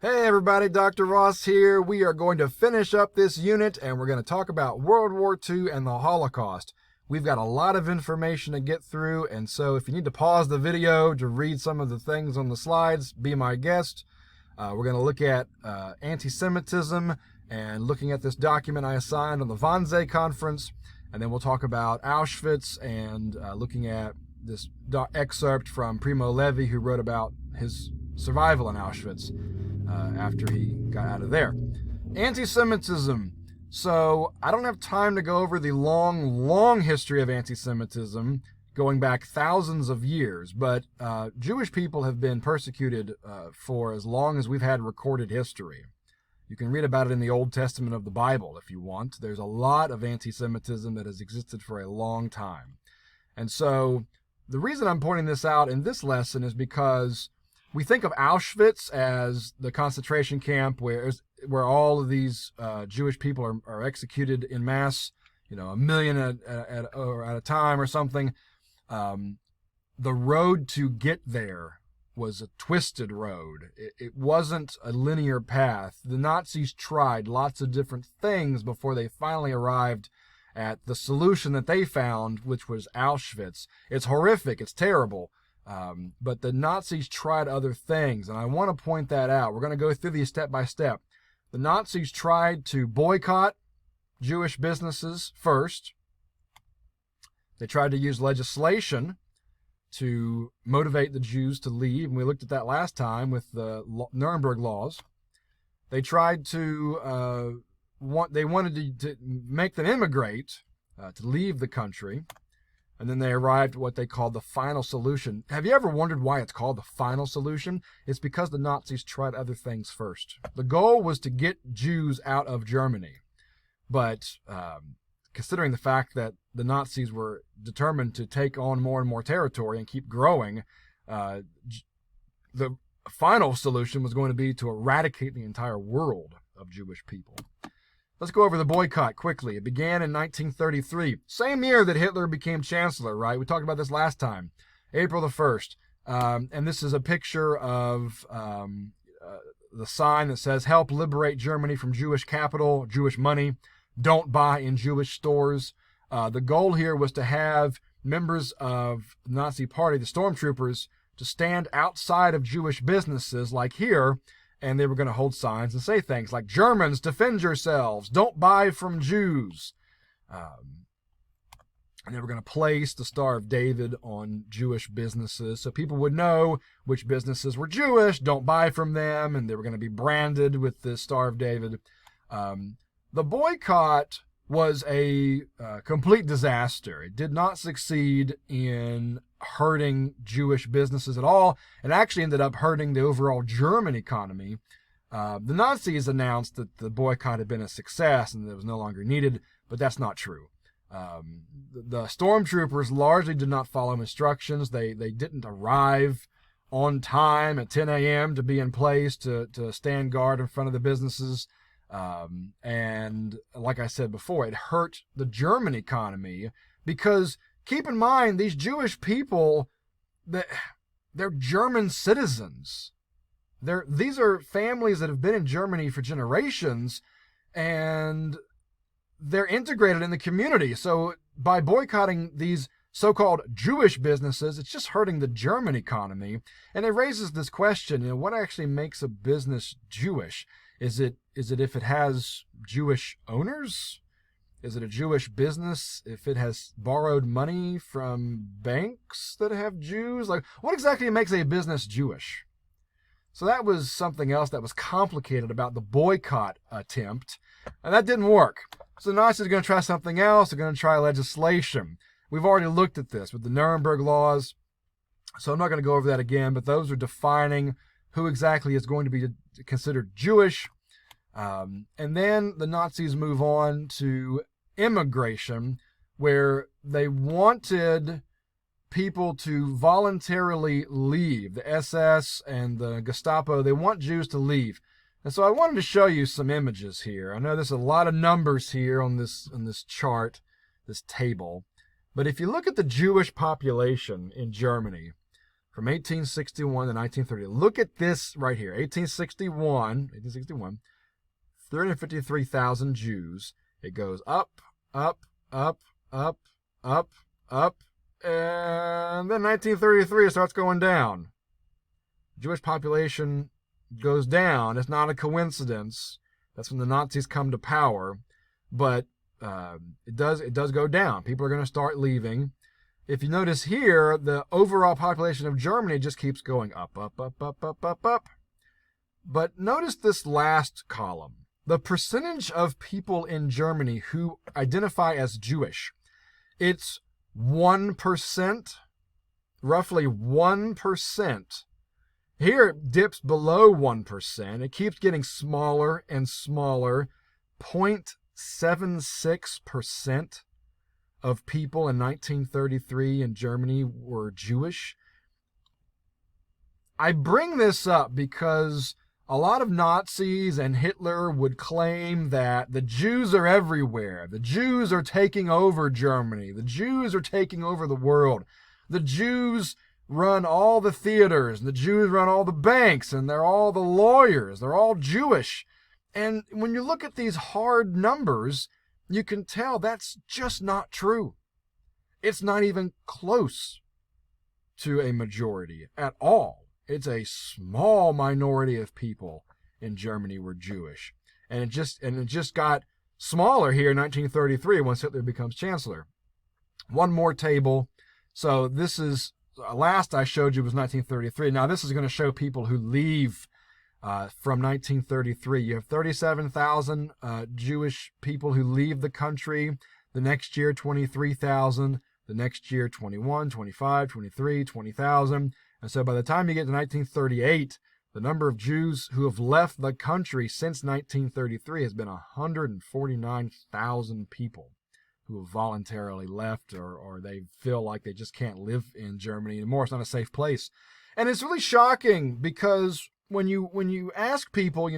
Hey everybody, Dr. Ross here. We are going to finish up this unit and we're going to talk about World War II and the Holocaust. We've got a lot of information to get through, and so if you need to pause the video to read some of the things on the slides, be my guest. We're going to look at anti-Semitism and looking at this document I assigned on the Wannsee conference, and then we'll talk about Auschwitz and looking at this excerpt from Primo Levi, who wrote about his survival in Auschwitz after he got out of there. Anti-Semitism. So I don't have time to go over the long history of anti-Semitism going back thousands of years, but Jewish people have been persecuted for as long as we've had recorded history. You can read about it in the Old Testament of the Bible if you want. There's a lot of anti-Semitism that has existed for a long time. And so the reason I'm pointing this out in this lesson is because we think of Auschwitz as the concentration camp where all of these Jewish people are executed in mass, a million at a time or something. The road to get there was a twisted road. It wasn't a linear path. The Nazis tried lots of different things before they finally arrived at the solution that they found, which was Auschwitz. It's horrific. It's terrible. But the Nazis tried other things, and I want to point that out. We're going to go through these step by step. The Nazis tried to boycott Jewish businesses first. They tried to use legislation to motivate the Jews to leave, and we looked at that last time with the Nuremberg laws. They tried to wanted to make them immigrate, to leave the country. And then they arrived at what they called the final solution. Have you ever wondered why it's called the final solution? It's because the Nazis tried other things first. The goal was to get Jews out of Germany. But considering the fact that the Nazis were determined to take on more and more territory and keep growing, the final solution was going to be to eradicate the entire world of Jewish people. Let's go over the boycott quickly. It began in 1933, same year that Hitler became chancellor, right? We talked about this last time, April the 1st. And this is a picture of the sign that says, "Help liberate Germany from Jewish capital, Jewish money. Don't buy in Jewish stores." The goal here was to have members of the Nazi Party, the stormtroopers, to stand outside of Jewish businesses like here, and they were going to hold signs and say things like, "Germans, defend yourselves. Don't buy from Jews." And they were going to place the Star of David on Jewish businesses so people would know which businesses were Jewish, don't buy from them, and they were going to be branded with the Star of David. The boycott was a complete disaster. It did not succeed in hurting Jewish businesses at all. It actually ended up hurting the overall German economy. The Nazis announced that the boycott had been a success and that it was no longer needed, but that's not true. The stormtroopers largely did not follow instructions. They didn't arrive on time at 10 a.m. to be in place to stand guard in front of the businesses. And like I said before, it hurt the German economy because keep in mind, these Jewish people, they're German citizens. These are families that have been in Germany for generations, and they're integrated in the community. So by boycotting these so-called Jewish businesses, it's just hurting the German economy. And it raises this question, what actually makes a business Jewish? Is it if it has Jewish owners? Is it a Jewish business if it has borrowed money from banks that have Jews? Like, what exactly makes a business Jewish? So that was something else that was complicated about the boycott attempt, and that didn't work. So the Nazis are going to try something else. They're going to try legislation. We've already looked at this with the Nuremberg laws, so I'm not going to go over that again, but those are defining who exactly is going to be considered Jewish. And then the Nazis move on to immigration, where they wanted people to voluntarily leave. The SS and the Gestapo, they want Jews to leave. And so I wanted to show you some images here. I know there's a lot of numbers here on this chart, this table. But if you look at the Jewish population in Germany, from 1861 to 1930. Look at this right here. 1861, 353,000 Jews. It goes up, up, up, up, up, up, and then 1933 it starts going down. Jewish population goes down. It's not a coincidence. That's when the Nazis come to power, but it does go down. People are going to start leaving. If you notice here, the overall population of Germany just keeps going up, up, up, up, up, up, up. But notice this last column. The percentage of people in Germany who identify as Jewish. It's 1%, roughly 1%. Here it dips below 1%. It keeps getting smaller and smaller. 0.76% of people in 1933 in Germany were Jewish. I bring this up because a lot of Nazis and Hitler would claim that the Jews are everywhere. The Jews are taking over Germany. The Jews are taking over the world. The Jews run all the theaters. The Jews run all the banks, and they're all the lawyers. They're all Jewish. And when you look at these hard numbers, you can tell that's just not true. It's not even close to a majority at all. It's a small minority of people in Germany were Jewish. And it just got smaller here in 1933 once Hitler becomes chancellor. One more table. So this is, last I showed you was 1933. Now this is going to show people who leave from 1933. You have 37,000 Jewish people who leave the country. The next year, 23,000. The next year, 21, 25, 23, 20,000. And so by the time you get to 1938, the number of Jews who have left the country since 1933 has been 149,000 people who have voluntarily left, or they feel like they just can't live in Germany anymore. It's not a safe place. And it's really shocking because when you ask people,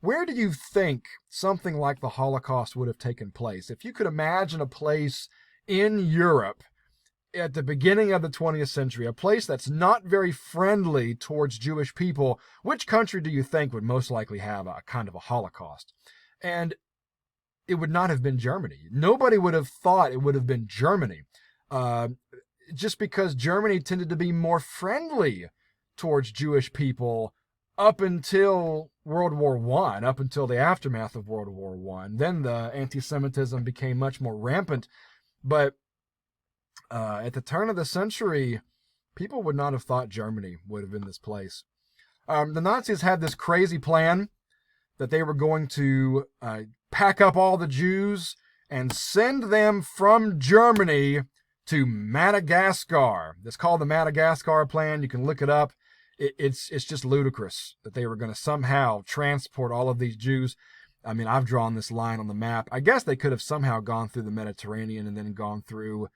where do you think something like the Holocaust would have taken place? If you could imagine a place in Europe at the beginning of the 20th century, a place that's not very friendly towards Jewish people, which country do you think would most likely have a kind of a Holocaust? And it would not have been Germany. Nobody would have thought it would have been Germany, just because Germany tended to be more friendly towards Jewish people up until World War I, up until the aftermath of World War I. Then the anti-Semitism became much more rampant. But at the turn of the century, people would not have thought Germany would have been this place. The Nazis had this crazy plan that they were going to pack up all the Jews and send them from Germany to Madagascar. It's called the Madagascar Plan. You can look it up. It's just ludicrous that they were going to somehow transport all of these Jews. I mean, I've drawn this line on the map. I guess they could have somehow gone through the Mediterranean and then gone through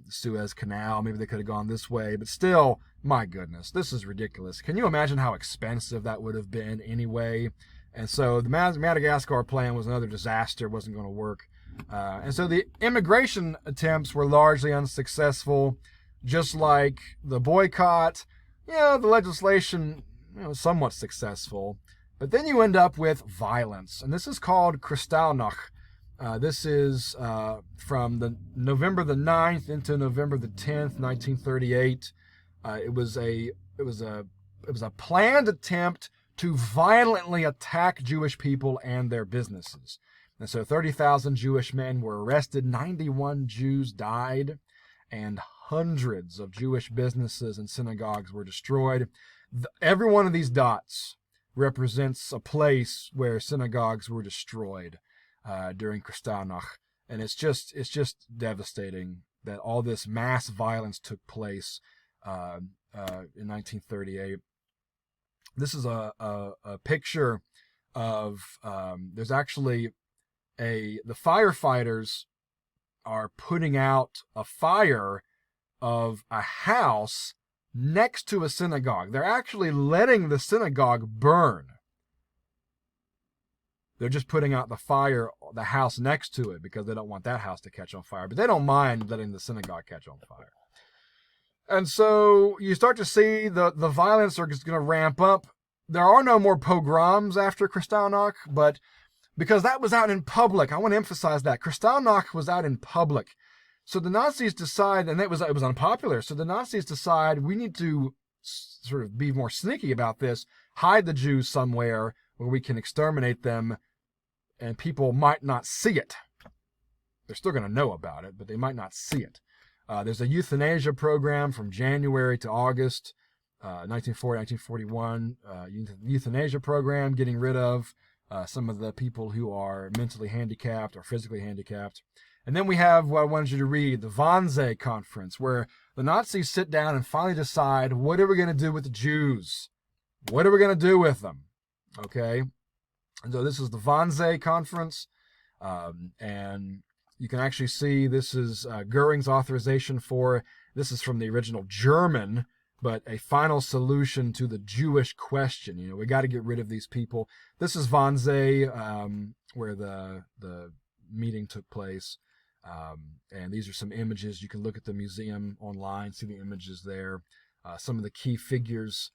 Suez Canal. Maybe they could have gone this way. But still, my goodness, this is ridiculous. Can you imagine how expensive that would have been anyway? And so the Madagascar plan was another disaster. It wasn't going to work. And so the immigration attempts were largely unsuccessful, just like the boycott. The legislation somewhat successful. But then you end up with violence. And this is called Kristallnacht. This is from the November the 9th into November the 10th, 1938. It was a planned attempt to violently attack Jewish people and their businesses. And so 30,000 Jewish men were arrested, 91 Jews died, and hundreds of Jewish businesses and synagogues were destroyed. Every one of these dots represents a place where synagogues were destroyed during Kristallnacht. And it's just devastating that all this mass violence took place in 1938. This is a picture of, there's actually the firefighters are putting out a fire of a house next to a synagogue. They're actually letting the synagogue burn. They're just putting out the house next to it, because they don't want that house to catch on fire. But they don't mind letting the synagogue catch on fire. And so you start to see the violence is going to ramp up. There are no more pogroms after Kristallnacht, but because that was out in public, I want to emphasize that. Kristallnacht was out in public. So the Nazis decide, and it was unpopular, so the Nazis decide we need to sort of be more sneaky about this, hide the Jews somewhere where we can exterminate them, and people might not see it. They're still going to know about it, but they might not see it. There's a euthanasia program from January to August 1940, 1941. Euthanasia program, getting rid of some of the people who are mentally handicapped or physically handicapped. And then we have what I wanted you to read, the Wannsee Conference, where the Nazis sit down and finally decide, what are we going to do with the Jews? What are we going to do with them? Okay? And so this is the Wannsee Conference. And you can actually see this is Goering's authorization for, this is from the original German, but a final solution to the Jewish question. You know, we got to get rid of these people. This is Wannsee, where the meeting took place. And these are some images. You can look at the museum online, see the images there. Some of the key figures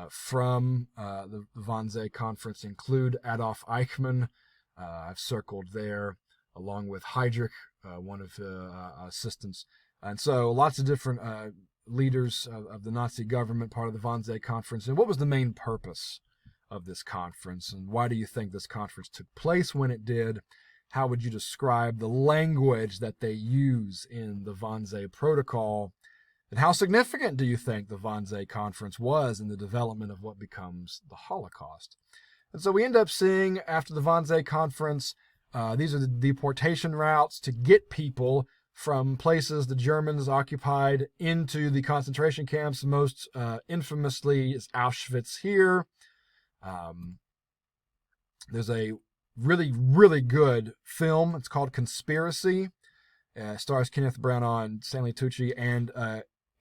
from the Wannsee Conference include Adolf Eichmann, I've circled there, along with Heydrich, one of the assistants. And so lots of different leaders of the Nazi government, part of the Wannsee Conference. And what was the main purpose of this conference? And why do you think this conference took place when it did? How would you describe the language that they use in the Wannsee Protocol? And how significant do you think the Wannsee Conference was in the development of what becomes the Holocaust? And so we end up seeing, after the Wannsee Conference, these are the deportation routes to get people from places the Germans occupied into the concentration camps. Most infamously is Auschwitz here. There's a really, really good film. It's called Conspiracy. Stars Kenneth Branagh and Stanley Tucci, and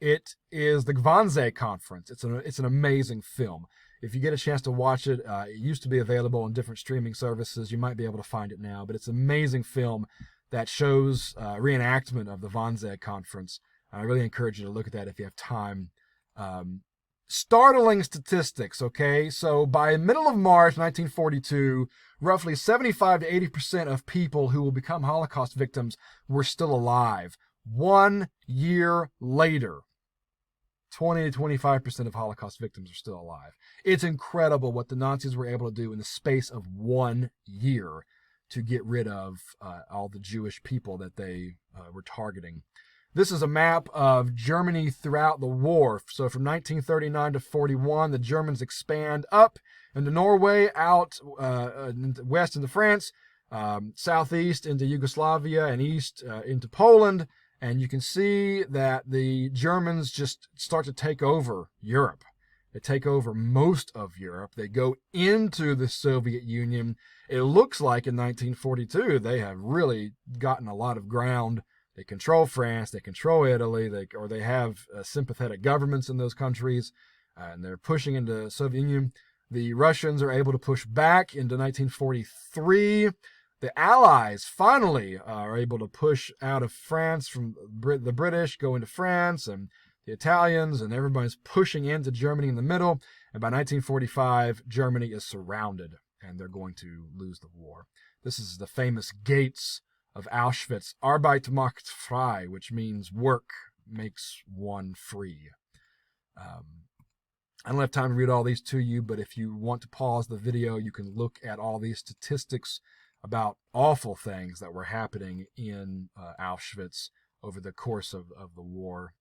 it is the Wannsee Conference. It's an amazing film. If you get a chance to watch it, it used to be available on different streaming services. You might be able to find it now, but it's an amazing film that shows reenactment of the Wannsee Conference. I really encourage you to look at that if you have time. Startling statistics, okay? So by middle of March 1942, roughly 75 to 80% of people who will become Holocaust victims were still alive. 1 year later, 20 to 25% of Holocaust victims are still alive. It's incredible what the Nazis were able to do in the space of 1 year to get rid of all the Jewish people that they were targeting. This is a map of Germany throughout the war. So from 1939 to 41, the Germans expand up into Norway, out west into France, southeast into Yugoslavia, and east into Poland. And you can see that the Germans just start to take over Europe. They take over most of Europe. They go into the Soviet Union. It looks like in 1942, they have really gotten a lot of ground. They control France, they control Italy, they have sympathetic governments in those countries, and they're pushing into the Soviet Union. The Russians are able to push back into 1943. The Allies finally are able to push out of France from the British, go into France, and the Italians, and everybody's pushing into Germany in the middle. And by 1945, Germany is surrounded, and they're going to lose the war. This is the famous gates of Auschwitz, Arbeit macht frei, which means work makes one free. I don't have time to read all these to you, but if you want to pause the video, you can look at all these statistics about awful things that were happening in Auschwitz over the course of the war.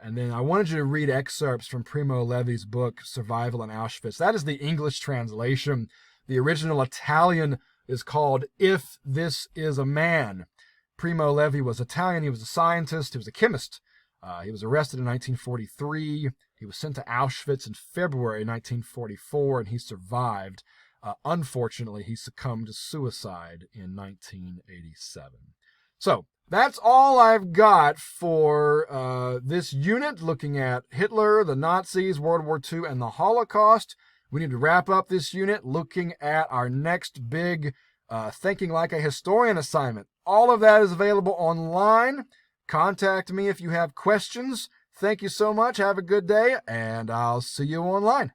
And then I wanted you to read excerpts from Primo Levi's book, Survival in Auschwitz. That is the English translation. The original Italian is called If This Is a Man. Primo Levi was Italian. He was a scientist. He was a chemist. He was arrested in 1943. He was sent to Auschwitz in February 1944, and he survived. Unfortunately, he succumbed to suicide in 1987. So that's all I've got for this unit, looking at Hitler, the Nazis, World War II, and the Holocaust. We need to wrap up this unit looking at our next big Thinking Like a Historian assignment. All of that is available online. Contact me if you have questions. Thank you so much. Have a good day, and I'll see you online.